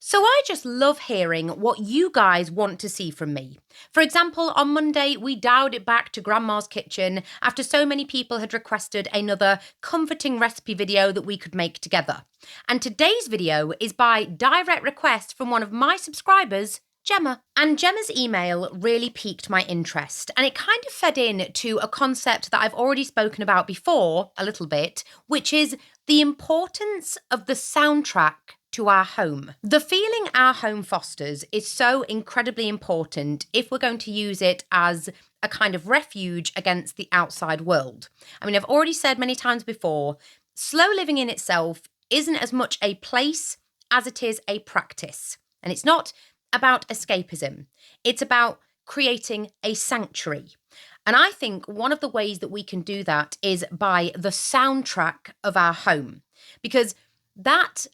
So I just love hearing what you guys want to see from me. For example, on Monday, we dialed it back to Grandma's kitchen after so many people had requested another comforting recipe video that we could make together. And today's video is by direct request from one of my subscribers, Gemma. And Gemma's email really piqued my interest, and it kind of fed in to a concept that I've already spoken about before a little bit, which is the importance of the soundtrack to our home. The feeling our home fosters is so incredibly important if we're going to use it as a kind of refuge against the outside world. I mean, I've already said many times before, slow living in itself isn't as much a place as it is a practice. And it's not about escapism. It's about creating a sanctuary. And I think one of the ways that we can do that is by the soundtrack of our home, because that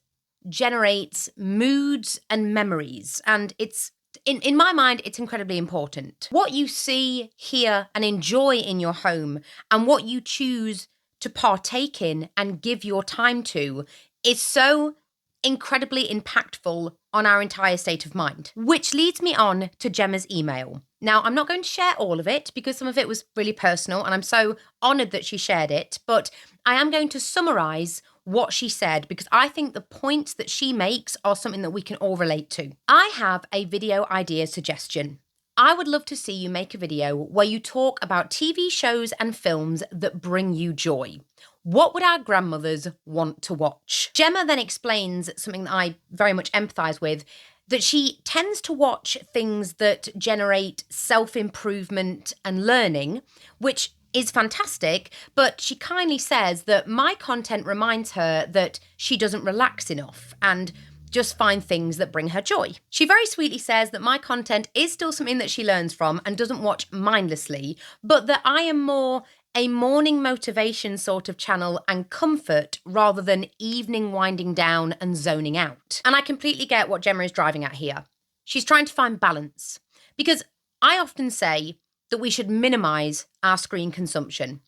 generates moods and memories, and it's in my mind it's incredibly important. What you see, hear and enjoy in your home and what you choose to partake in and give your time to is so incredibly impactful on our entire state of mind. Which leads me on to Gemma's email. Now, I'm not going to share all of it because some of it was really personal and I'm so honoured that she shared it, but I am going to summarise what she said because I think the points that she makes are something that we can all relate to. I have a video idea suggestion. I would love to see you make a video where you talk about TV shows and films that bring you joy. What would our grandmothers want to watch? Gemma then explains something that I very much empathise with, that she tends to watch things that generate self-improvement and learning, which is fantastic, but she kindly says that my content reminds her that she doesn't relax enough and just find things that bring her joy. She very sweetly says that my content is still something that she learns from and doesn't watch mindlessly, but that I am more a morning motivation sort of channel and comfort rather than evening winding down and zoning out. And I completely get what Gemma is driving at here. She's trying to find balance, because I often say that we should minimise our screen consumption.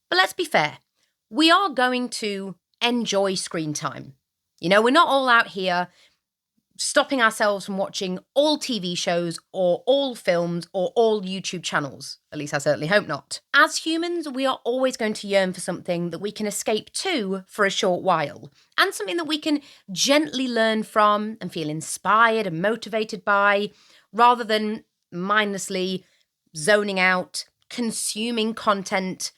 But let's be fair, we are going to enjoy screen time. You know, we're not all out here stopping ourselves from watching all TV shows or all films or all YouTube channels. At least I certainly hope not. As humans, we are always going to yearn for something that we can escape to for a short while, and something that we can gently learn from and feel inspired and motivated by, rather than mindlessly zoning out, consuming content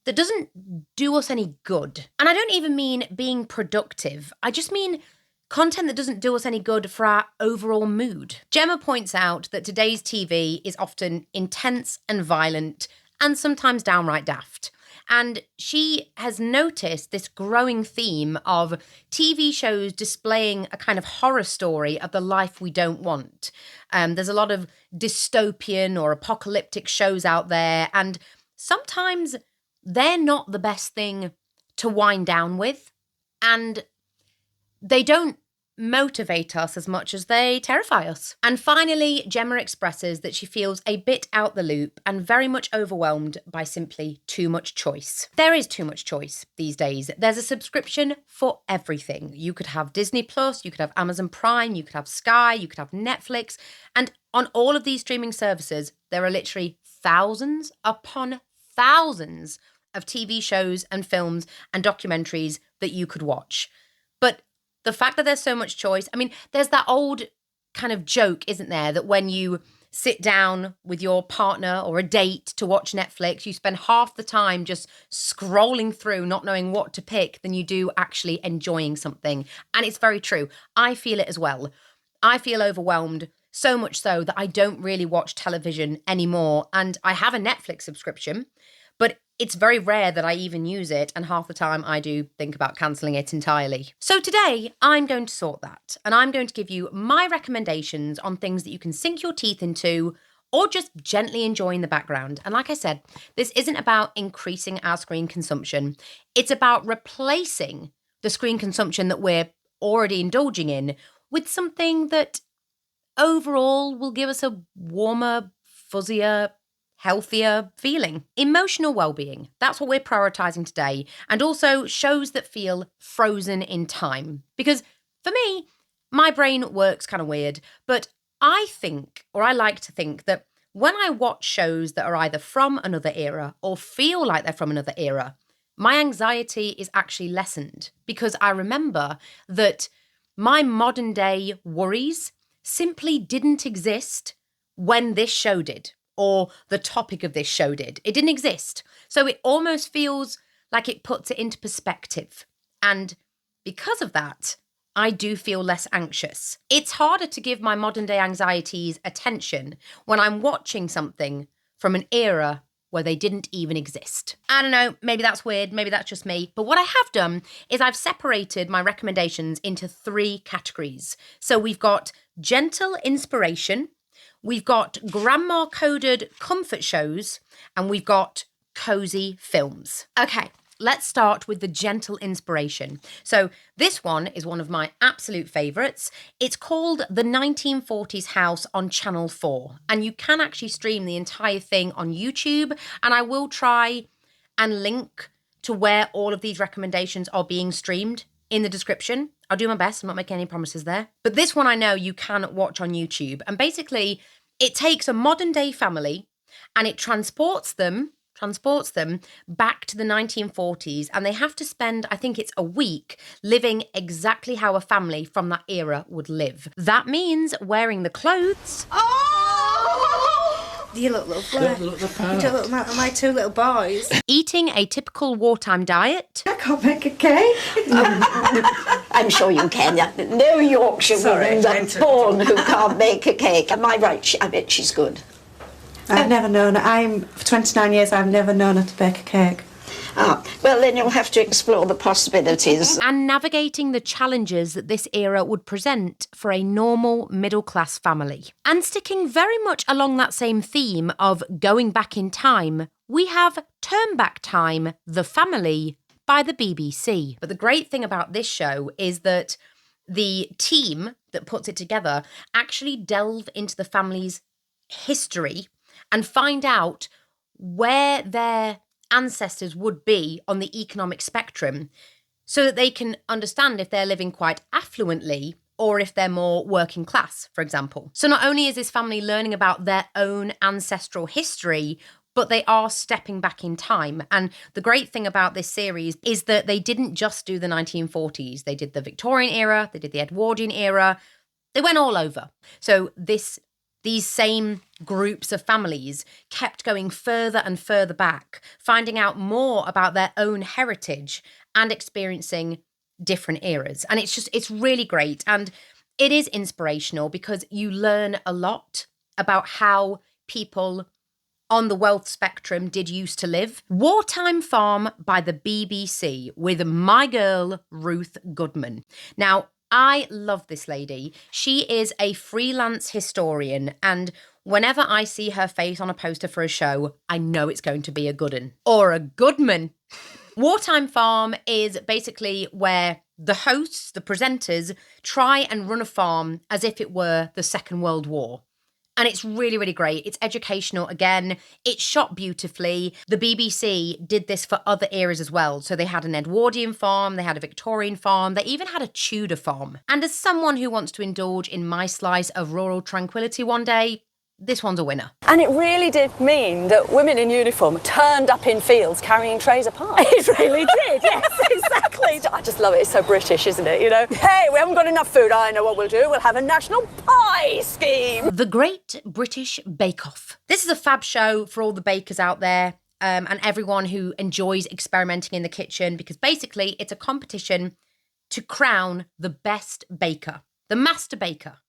that doesn't do us any good. And I don't even mean being productive. I just mean content that doesn't do us any good for our overall mood. Gemma points out that today's TV is often intense and violent and sometimes downright daft. And she has noticed this growing theme of TV shows displaying a kind of horror story of the life we don't want. There's a lot of dystopian or apocalyptic shows out there, and sometimes they're not the best thing to wind down with, and they don't motivate us as much as they terrify us. And finally, Gemma expresses that she feels a bit out the loop and very much overwhelmed by simply too much choice. There is too much choice these days. There's a subscription for everything. You could have Disney Plus, you could have Amazon Prime, you could have Sky, you could have Netflix. And on all of these streaming services, there are literally thousands upon thousands of TV shows and films and documentaries that you could watch. But the fact that there's so much choice, I mean, there's that old kind of joke, isn't there, that when you sit down with your partner or a date to watch Netflix, you spend half the time just scrolling through, not knowing what to pick, than you do actually enjoying something. And it's very true. I feel it as well. I feel overwhelmed, so much so that I don't really watch television anymore. And I have a Netflix subscription, but it's very rare that I even use it, and half the time I do think about cancelling it entirely. So today, I'm going to sort that, and I'm going to give you my recommendations on things that you can sink your teeth into or just gently enjoy in the background. And like I said, this isn't about increasing our screen consumption. It's about replacing the screen consumption that we're already indulging in with something that overall will give us a warmer, fuzzier, healthier feeling. Emotional well-being, that's what we're prioritising today, and also shows that feel frozen in time. Because for me, my brain works kind of weird, but I think, or I like to think that when I watch shows that are either from another era or feel like they're from another era, my anxiety is actually lessened because I remember that my modern day worries simply didn't exist when this show did, or the topic of this show did. It didn't exist. So it almost feels like it puts it into perspective. And because of that, I do feel less anxious. It's harder to give my modern day anxieties attention when I'm watching something from an era where they didn't even exist. I don't know, maybe that's weird, maybe that's just me. But what I have done is I've separated my recommendations into 3 categories. So we've got gentle inspiration, we've got grandma-coded comfort shows, and we've got cozy films. Okay, let's start with the gentle inspiration. So this one is one of my absolute favourites. It's called The 1940s House on Channel 4. And you can actually stream the entire thing on YouTube. And I will try and link to where all of these recommendations are being streamed in the description. I'll do my best. I'm not making any promises there. But this one I know you can watch on YouTube. And basically, it takes a modern day family and it transports them back to the 1940s, and they have to spend, I think it's a week, living exactly how a family from that era would live. That means wearing the clothes. Oh! You look lovely. You look like my 2 little boys. Eating a typical wartime diet. I can't make a cake. I'm sure you can. No Yorkshire woman are born who can't make a cake. Am I right? I bet she's good. I've never known her. For 29 years, I've never known her to bake a cake. Well, then you'll have to explore the possibilities. And navigating the challenges that this era would present for a normal middle-class family. And sticking very much along that same theme of going back in time, we have Turn Back Time, The Family by the BBC. But the great thing about this show is that the team that puts it together actually delve into the family's history and find out where their ancestors would be on the economic spectrum so that they can understand if they're living quite affluently or if they're more working class, for example. So not only is this family learning about their own ancestral history, but they are stepping back in time. And the great thing about this series is that they didn't just do the 1940s. They did the Victorian era, they did the Edwardian era, they went all over. So these same groups of families kept going further and further back, finding out more about their own heritage and experiencing different eras. And it's really great. And it is inspirational because you learn a lot about how people on the wealth spectrum did used to live. Wartime Farm by the BBC with my girl, Ruth Goodman. Now, I love this lady. She is a freelance historian, and whenever I see her face on a poster for a show, I know it's going to be a good'un. Or a goodman. Wartime Farm is basically where the hosts, the presenters, try and run a farm as if it were the Second World War. And it's really, really great. It's educational again. It's shot beautifully. The BBC did this for other eras as well. So they had an Edwardian farm, they had a Victorian farm, they even had a Tudor farm. And as someone who wants to indulge in my slice of rural tranquility one day, this one's a winner. And it really did mean that women in uniform turned up in fields carrying trays of pie. It really did, yes, exactly. I just love it. It's so British, isn't it? You know, hey, we haven't got enough food. I know what we'll do. We'll have a national pie scheme. The Great British Bake Off. This is a fab show for all the bakers out there and everyone who enjoys experimenting in the kitchen, because basically it's a competition to crown the best baker, the master baker.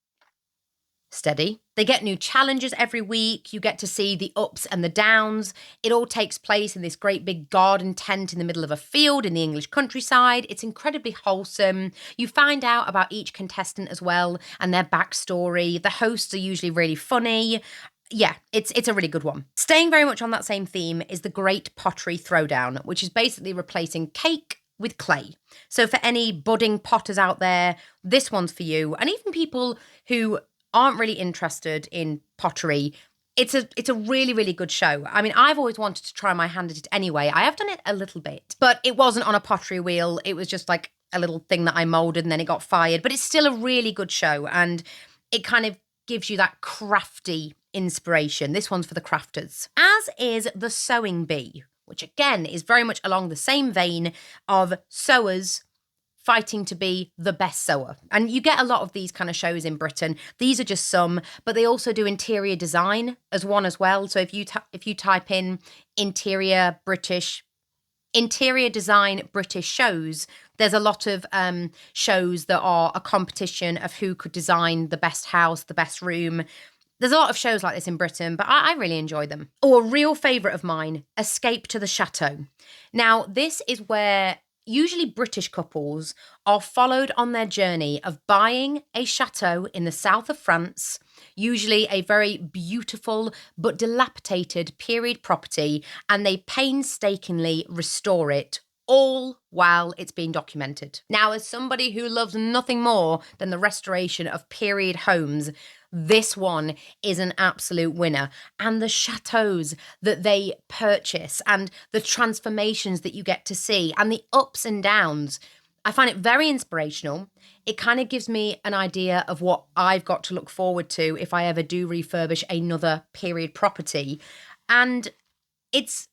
Steady. They get new challenges every week. You get to see the ups and the downs. It all takes place in this great big garden tent in the middle of a field in the English countryside. It's incredibly wholesome. You find out about each contestant as well and their backstory. The hosts are usually really funny. Yeah, it's a really good one. Staying very much on that same theme is the Great Pottery Throwdown, which is basically replacing cake with clay. So for any budding potters out there, this one's for you. And even people who aren't really interested in pottery, it's a really, really good show. I mean, I've always wanted to try my hand at it anyway. I have done it a little bit, but it wasn't on a pottery wheel. It was just like a little thing that I moulded and then it got fired. But it's still a really good show, and it kind of gives you that crafty inspiration. This one's for the crafters. As is The Sewing Bee, which again is very much along the same vein of sewers fighting to be the best sewer. And you get a lot of these kind of shows in Britain. These are just some, but they also do interior design as one as well. So if you type in interior design British shows, there's a lot of shows that are a competition of who could design the best house, the best room. There's a lot of shows like this in Britain, but I really enjoy them. Or a real favourite of mine, Escape to the Chateau. Now, this is where usually British couples are followed on their journey of buying a chateau in the south of France, usually a very beautiful but dilapidated period property, and they painstakingly restore it, all while it's being documented. Now, as somebody who loves nothing more than the restoration of period homes, this one is an absolute winner. And the chateaus that they purchase and the transformations that you get to see and the ups and downs, I find it very inspirational. It kind of gives me an idea of what I've got to look forward to if I ever do refurbish another period property. And it's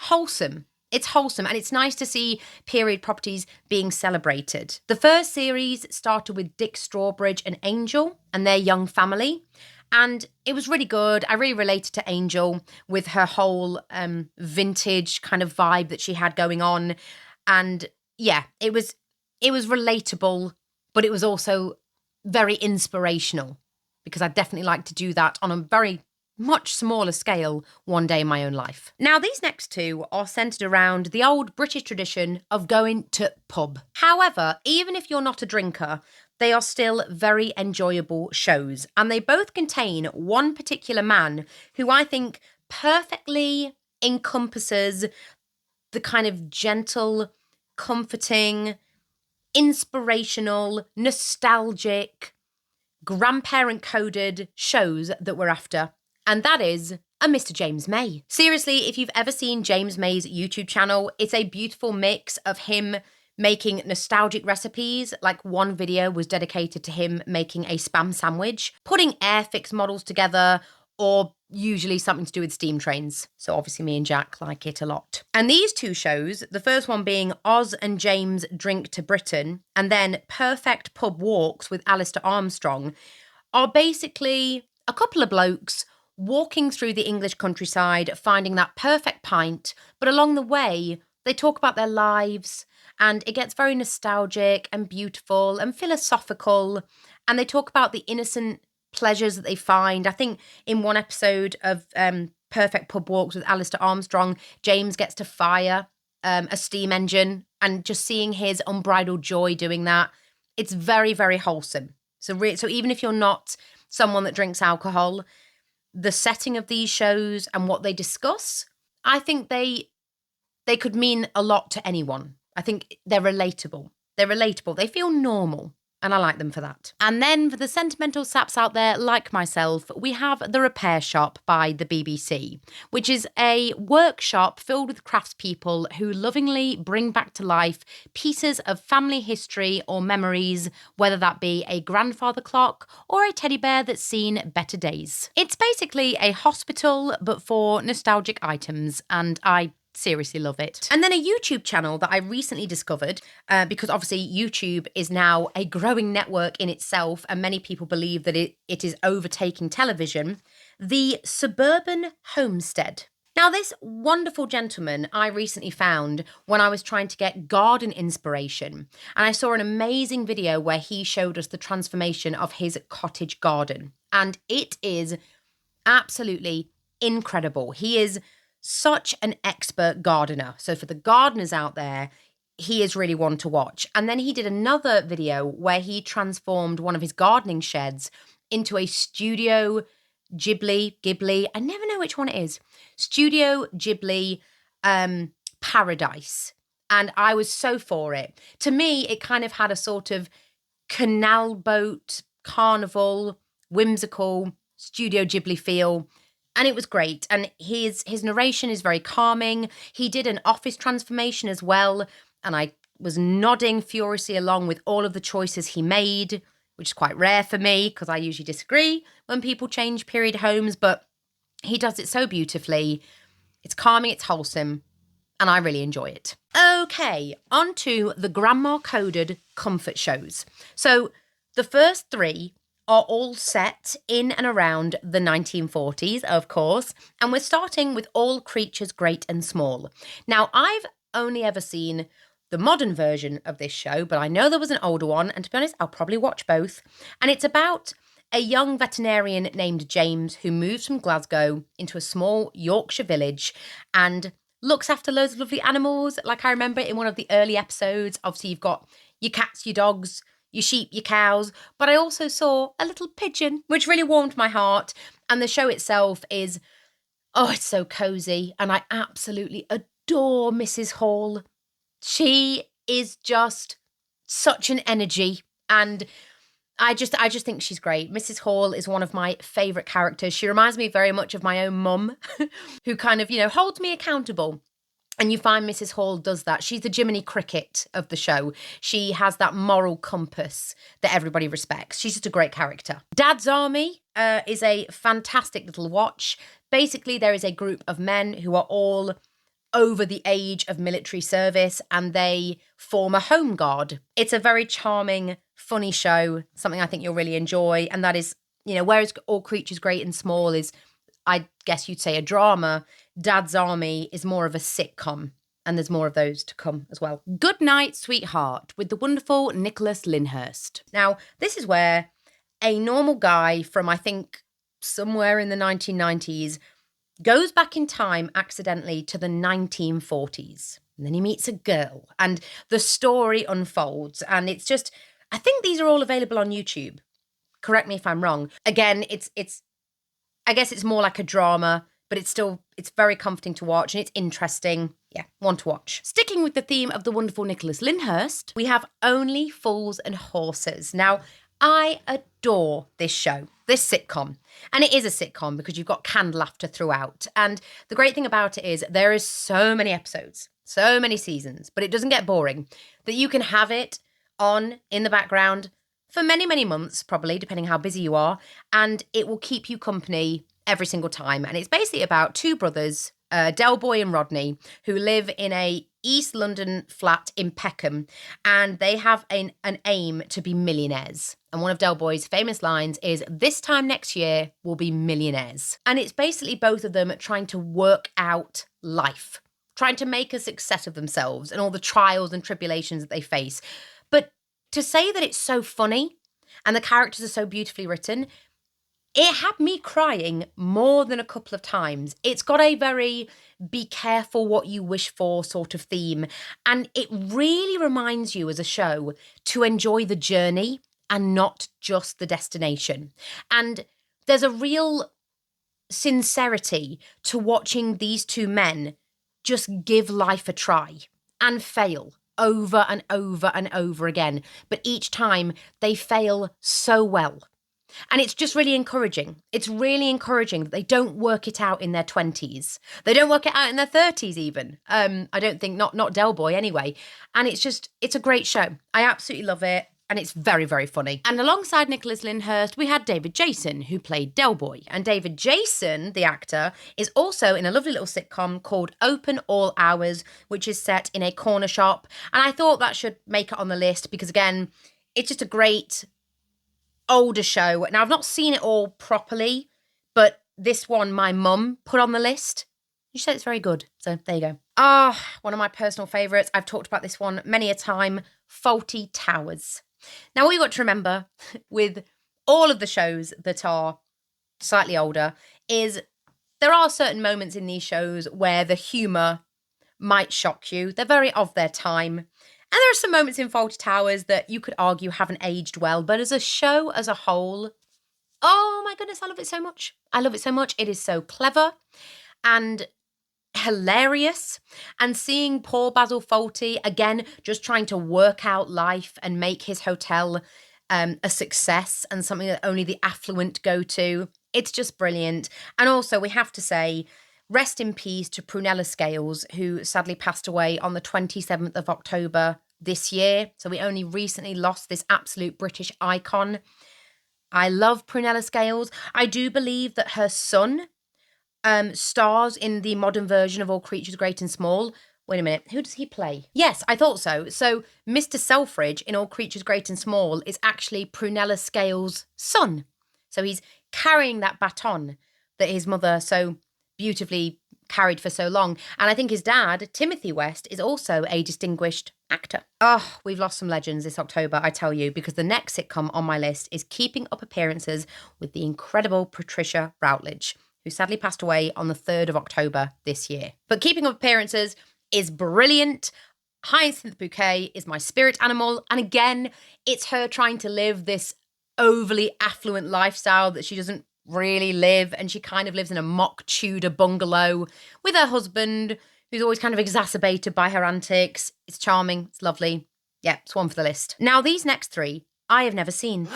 wholesome. It's wholesome, and it's nice to see period properties being celebrated. The first series started with Dick Strawbridge and Angel and their young family, and it was really good. I really related to Angel with her whole vintage kind of vibe that she had going on. And yeah, it was relatable, but it was also very inspirational, because I'd definitely like to do that on a very much smaller scale one day in my own life. Now, these next two are centred around the old British tradition of going to pub. However, even if you're not a drinker, they are still very enjoyable shows, and they both contain one particular man who I think perfectly encompasses the kind of gentle, comforting, inspirational, nostalgic, grandparent-coded shows that we're after. And that is a Mr. James May. Seriously, if you've ever seen James May's YouTube channel, it's a beautiful mix of him making nostalgic recipes. Like, one video was dedicated to him making a spam sandwich, putting Airfix models together, or usually something to do with steam trains. So obviously me and Jack like it a lot. And these two shows, the first one being Oz and James Drink to Britain, and then Perfect Pub Walks with Alistair Armstrong, are basically a couple of blokes walking through the English countryside, finding that perfect pint, but along the way, they talk about their lives, and it gets very nostalgic and beautiful and philosophical, and they talk about the innocent pleasures that they find. I think in one episode of Perfect Pub Walks with Alistair Armstrong, James gets to fire a steam engine, and just seeing his unbridled joy doing that, it's very, very wholesome. So even if you're not someone that drinks alcohol, the setting of these shows and what they discuss, I think they could mean a lot to anyone. I think they're relatable. They feel normal, and I like them for that. And then for the sentimental saps out there like myself, we have The Repair Shop by the BBC, which is a workshop filled with craftspeople who lovingly bring back to life pieces of family history or memories, whether that be a grandfather clock or a teddy bear that's seen better days. It's basically a hospital, but for nostalgic items, and I seriously love it. And then a YouTube channel that I recently discovered, because obviously YouTube is now a growing network in itself, and many people believe that it is overtaking television, The Suburban Homestead. Now, this wonderful gentleman I recently found when I was trying to get garden inspiration, and I saw an amazing video where he showed us the transformation of his cottage garden, and it is absolutely incredible. He is such an expert gardener. So for the gardeners out there, he is really one to watch. And then he did another video where he transformed one of his gardening sheds into a Studio Ghibli, I never know which one it is, Studio Ghibli paradise. And I was so for it. To me, it kind of had a sort of canal boat, carnival, whimsical, Studio Ghibli feel. And it was great. And his narration is very calming. He did an office transformation as well. And I was nodding furiously along with all of the choices he made, which is quite rare for me because I usually disagree when people change period homes, but he does it so beautifully. It's calming, it's wholesome, and I really enjoy it. Okay, on to the grandma-coded comfort shows. So the first three are all set in and around the 1940s, of course, and we're starting with All Creatures Great and Small. Now, I've only ever seen the modern version of this show, but I know there was an older one, and to be honest, I'll probably watch both. And it's about a young veterinarian named James who moves from Glasgow into a small Yorkshire village and looks after loads of lovely animals. Like I remember in one of the early episodes, obviously you've got your cats, your dogs, your sheep, your cows, but I also saw a little pigeon, which really warmed my heart. And the show itself is, oh, it's so cozy. And I absolutely adore Mrs. Hall. She is just such an energy. And I just think she's great. Mrs. Hall is one of my favourite characters. She reminds me very much of my own mum, who kind of, holds me accountable. And you find Mrs. Hall does that. She's the Jiminy Cricket of the show. She has that moral compass that everybody respects. She's just a great character. Dad's Army is a fantastic little watch. Basically, there is a group of men who are all over the age of military service and they form a home guard. It's a very charming, funny show, something I think you'll really enjoy. And that is, whereas All Creatures Great and Small is, I guess you'd say, a drama, Dad's Army is more of a sitcom, and there's more of those to come as well. Good Night, Sweetheart, with the wonderful Nicholas Lyndhurst. Now, this is where a normal guy from, I think, somewhere in the 1990s goes back in time accidentally to the 1940s. And then he meets a girl, and the story unfolds. And it's just, I think these are all available on YouTube. Correct me if I'm wrong. Again, I guess it's more like a drama, but it's very comforting to watch and it's interesting. Yeah, one to watch. Sticking with the theme of the wonderful Nicholas Lyndhurst, we have Only Fools and Horses. Now, I adore this show, this sitcom. And it is a sitcom because you've got canned laughter throughout. And the great thing about it is there is so many episodes, so many seasons, but it doesn't get boring, that you can have it on in the background for many, many months, probably, depending how busy you are, and it will keep you company every single time. And it's basically about two brothers, Del Boy and Rodney, who live in a East London flat in Peckham, and they have an aim to be millionaires. And one of Del Boy's famous lines is, "This time next year, we'll be millionaires." And it's basically both of them trying to work out life, trying to make a success of themselves and all the trials and tribulations that they face. But to say that it's so funny and the characters are so beautifully written, it had me crying more than a couple of times. It's got a very be careful what you wish for sort of theme. And it really reminds you as a show to enjoy the journey and not just the destination. And there's a real sincerity to watching these two men just give life a try and fail over and over and over again. But each time they fail so well. And it's just really encouraging. It's really encouraging that they don't work it out in their 20s. They don't work it out in their 30s even. I don't think, not Del Boy anyway. And it's a great show. I absolutely love it. And it's very, very funny. And alongside Nicholas Lyndhurst, we had David Jason, who played Del Boy. And David Jason, the actor, is also in a lovely little sitcom called Open All Hours, which is set in a corner shop. And I thought that should make it on the list because, again, it's just a great older show. Now, I've not seen it all properly, but this one my mum put on the list. She said it's very good. So there you go. One of my personal favourites. I've talked about this one many a time. Fawlty Towers. Now, what you've got to remember with all of the shows that are slightly older is there are certain moments in these shows where the humour might shock you. They're very of their time. And there are some moments in Fawlty Towers that you could argue haven't aged well. But as a show as a whole, oh my goodness, I love it so much. I love it so much. It is so clever and hilarious. And seeing poor Basil Fawlty, again, just trying to work out life and make his hotel a success and something that only the affluent go to. It's just brilliant. And also, we have to say, rest in peace to Prunella Scales, who sadly passed away on the 27th of October this year. So we only recently lost this absolute British icon. I love Prunella Scales. I do believe that her son stars in the modern version of All Creatures Great and Small. Wait a minute, who does he play? Yes, I thought so. So Mr. Selfridge in All Creatures Great and Small is actually Prunella Scales' son. So he's carrying that baton that his mother so beautifully carried for so long. And I think his dad, Timothy West, is also a distinguished actor. Oh, we've lost some legends this October, I tell you, because the next sitcom on my list is Keeping Up Appearances with the incredible Patricia Routledge, who sadly passed away on the 3rd of October this year. But Keeping Up Appearances is brilliant. Hyacinth Bouquet is my spirit animal. And again, it's her trying to live this overly affluent lifestyle that she doesn't really live. And she kind of lives in a mock Tudor bungalow with her husband, who's always kind of exacerbated by her antics. It's charming. It's lovely. Yeah, it's one for the list. Now, these next three, I have never seen.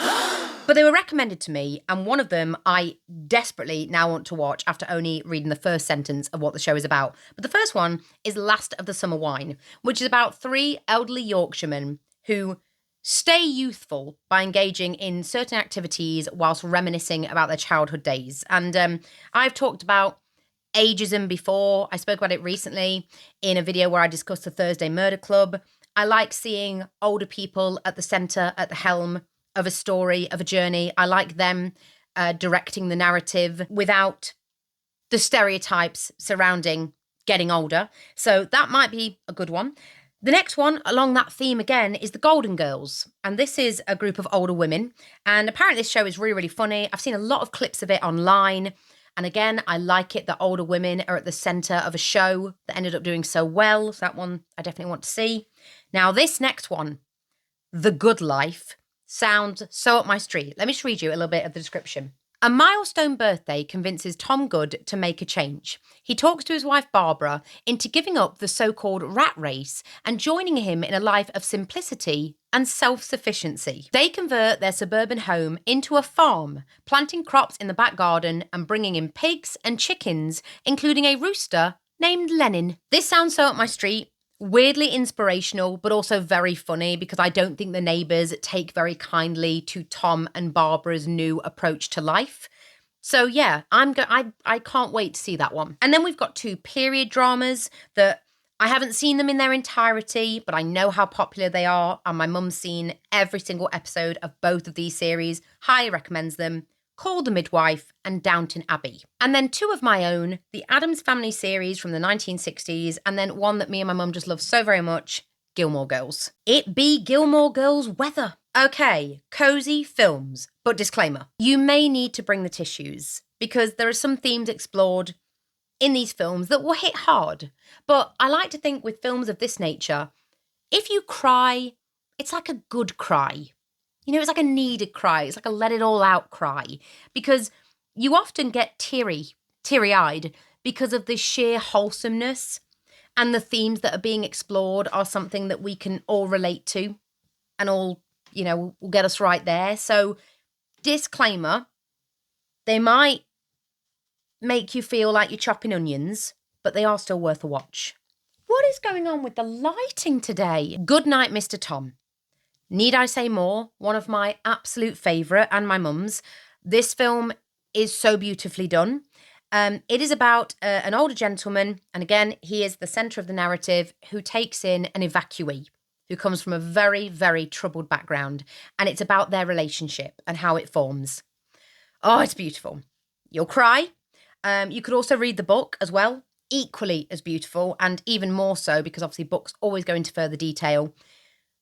But they were recommended to me, and one of them I desperately now want to watch after only reading the first sentence of what the show is about. But the first one is Last of the Summer Wine, which is about 3 elderly Yorkshiremen who stay youthful by engaging in certain activities whilst reminiscing about their childhood days. And I've talked about ageism before. I spoke about it recently in a video where I discussed the Thursday Murder Club. I like seeing older people at the centre, at the helm of a story, of a journey. I like them directing the narrative without the stereotypes surrounding getting older. So that might be a good one. The next one along that theme again is The Golden Girls. And this is a group of older women. And apparently this show is really, really funny. I've seen a lot of clips of it online. And again, I like it that older women are at the centre of a show that ended up doing so well. So that one I definitely want to see. Now this next one, The Good Life, sounds so up my street. Let me just read you a little bit of the description. A milestone birthday convinces Tom Good to make a change. He talks to his wife Barbara into giving up the so-called rat race and joining him in a life of simplicity and self-sufficiency. They convert their suburban home into a farm, planting crops in the back garden and bringing in pigs and chickens, including a rooster named Lenin. This sounds so up my street. Weirdly inspirational, but also very funny because I don't think the neighbours take very kindly to Tom and Barbara's new approach to life. So yeah, I can't wait to see that one. And then we've got 2 period dramas that I haven't seen them in their entirety, but I know how popular they are, and my mum's seen every single episode of both of these series. Highly recommends them. Call the Midwife and Downton Abbey. And then 2 of my own, the Addams Family series from the 1960s, and then one that me and my mum just love so very much, Gilmore Girls. It be Gilmore Girls weather. Okay, Cosy Films, but disclaimer, you may need to bring the tissues because there are some themes explored in these films that will hit hard. But I like to think with films of this nature, if you cry, it's like a good cry. You know, it's like a needed cry. It's like a let it all out cry because you often get teary-eyed because of the sheer wholesomeness, and the themes that are being explored are something that we can all relate to and all, you know, will get us right there. So disclaimer, they might make you feel like you're chopping onions, but they are still worth a watch. What is going on with the lighting today? Good night, Mr. Tom. Need I say more? One of my absolute favourite and my mum's. This film is so beautifully done. It is about an older gentleman, and again, he is the centre of the narrative, who takes in an evacuee who comes from a very, very troubled background, and it's about their relationship and how it forms. Oh, it's beautiful. You'll cry. You could also read the book as well, equally as beautiful, and even more so because obviously books always go into further detail.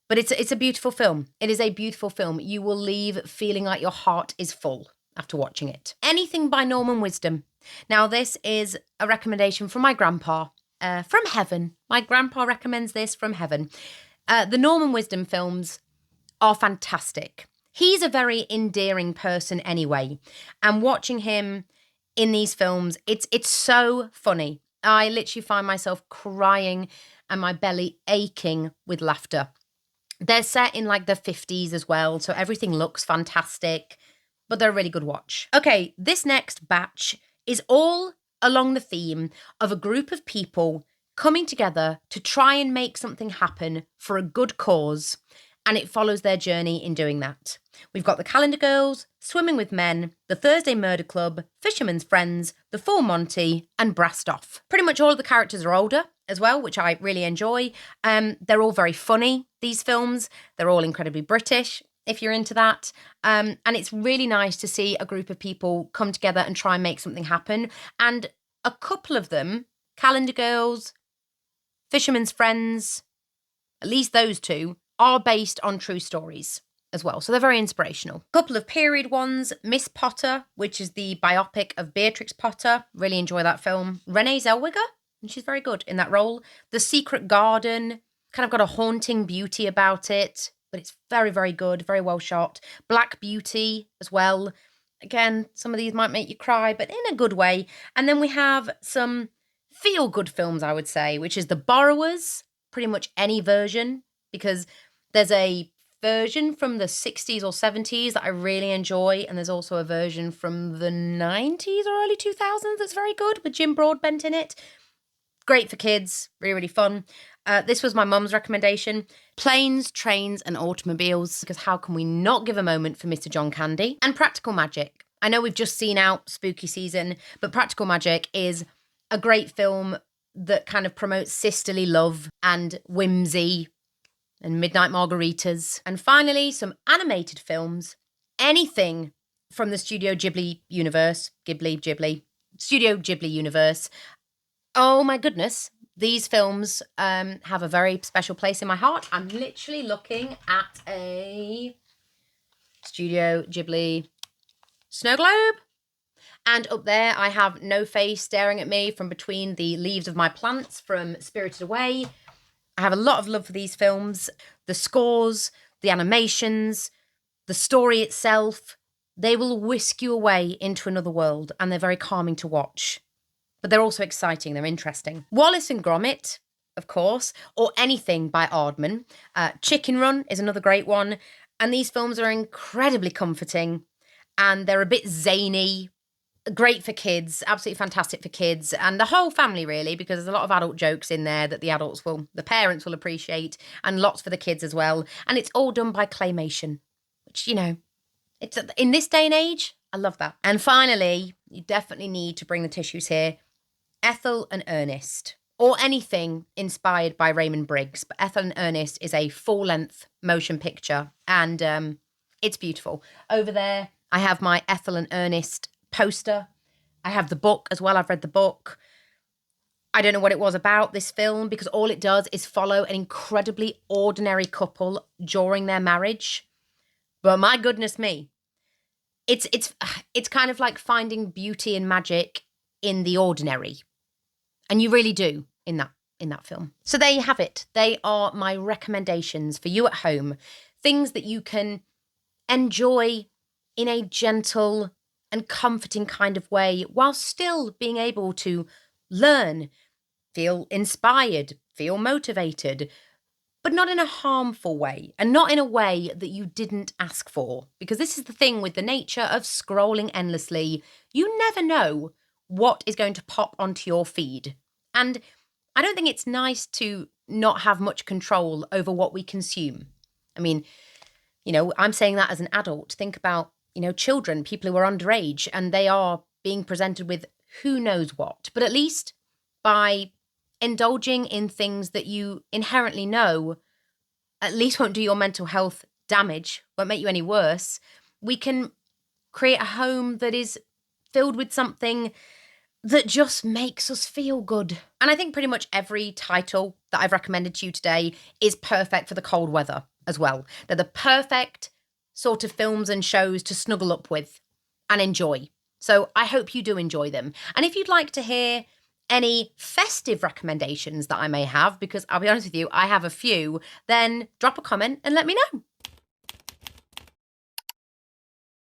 But it's a beautiful film. It is a beautiful film. You will leave feeling like your heart is full after watching it. Anything by Norman Wisdom. Now, this is a recommendation from my grandpa, from heaven. My grandpa recommends this from heaven. The Norman Wisdom films are fantastic. He's a very endearing person anyway. And watching him in these films, it's so funny. I literally find myself crying and my belly aching with laughter. They're set in like the 50s as well, so everything looks fantastic, but they're a really good watch. Okay, this next batch is all along the theme of a group of people coming together to try and make something happen for a good cause, and it follows their journey in doing that. We've got the Calendar Girls, Swimming with Men, the Thursday Murder Club, Fisherman's Friends, the Full Monty, and Brassed Off. Pretty much all of the characters are older as well, which I really enjoy. They're all very funny, these films. They're all incredibly British, if you're into that. And it's really nice to see a group of people come together and try and make something happen. And a couple of them, Calendar Girls, Fisherman's Friends, at least those two, are based on true stories as well. So they're very inspirational. A couple of period ones, Miss Potter, which is the biopic of Beatrix Potter. Really enjoy that film. Renee Zellweger, and she's very good in that role. The Secret Garden, kind of got a haunting beauty about it, but it's very, very good, very well shot. Black Beauty as well. Again, some of these might make you cry, but in a good way. And then we have some feel-good films, I would say, which is The Borrowers, pretty much any version, because there's a version from the 60s or 70s that I really enjoy, and there's also a version from the 90s or early 2000s that's very good with Jim Broadbent in it. Great for kids, really, really fun. This was my mum's recommendation. Planes, Trains and Automobiles, because how can we not give a moment for Mr. John Candy? And Practical Magic. I know we've just seen out spooky season, but Practical Magic is a great film that kind of promotes sisterly love and whimsy and midnight margaritas. And finally, some animated films. Anything from the Studio Ghibli universe. Studio Ghibli universe. Oh my goodness. These films have a very special place in my heart. I'm literally looking at a Studio Ghibli snow globe. And up there, I have No Face staring at me from between the leaves of my plants from Spirited Away. I have a lot of love for these films. The scores, the animations, the story itself, they will whisk you away into another world, and they're very calming to watch. But they're also exciting, they're interesting. Wallace and Gromit, of course, or anything by Aardman. Chicken Run is another great one. And these films are incredibly comforting, and they're a bit zany. Great for kids, absolutely fantastic for kids and the whole family, really, because there's a lot of adult jokes in there that the parents will appreciate, and lots for the kids as well. And it's all done by claymation, which, it's in this day and age, I love that. And finally, you definitely need to bring the tissues here. Ethel and Ernest, or anything inspired by Raymond Briggs. But Ethel and Ernest is a full-length motion picture, and it's beautiful. Over there, I have my Ethel and Ernest poster. I have the book as well. I've read the book. I don't know what it was about, this film, because all it does is follow an incredibly ordinary couple during their marriage. But my goodness me, it's kind of like finding beauty and magic in the ordinary. And you really do in that film. So there you have it. They are my recommendations for you at home. Things that you can enjoy in a gentle and comforting kind of way, while still being able to learn, feel inspired, feel motivated, but not in a harmful way, and not in a way that you didn't ask for. Because this is the thing with the nature of scrolling endlessly. You never know what is going to pop onto your feed. And I don't think it's nice to not have much control over what we consume. I mean, I'm saying that as an adult. Think about children, people who are underage, and they are being presented with who knows what. But at least by indulging in things that you inherently know at least won't do your mental health damage, won't make you any worse, we can create a home that is filled with something that just makes us feel good. And I think pretty much every title that I've recommended to you today is perfect for the cold weather as well. They're the perfect sort of films and shows to snuggle up with and enjoy. So I hope you do enjoy them. And if you'd like to hear any festive recommendations that I may have, because I'll be honest with you, I have a few, then drop a comment and let me know.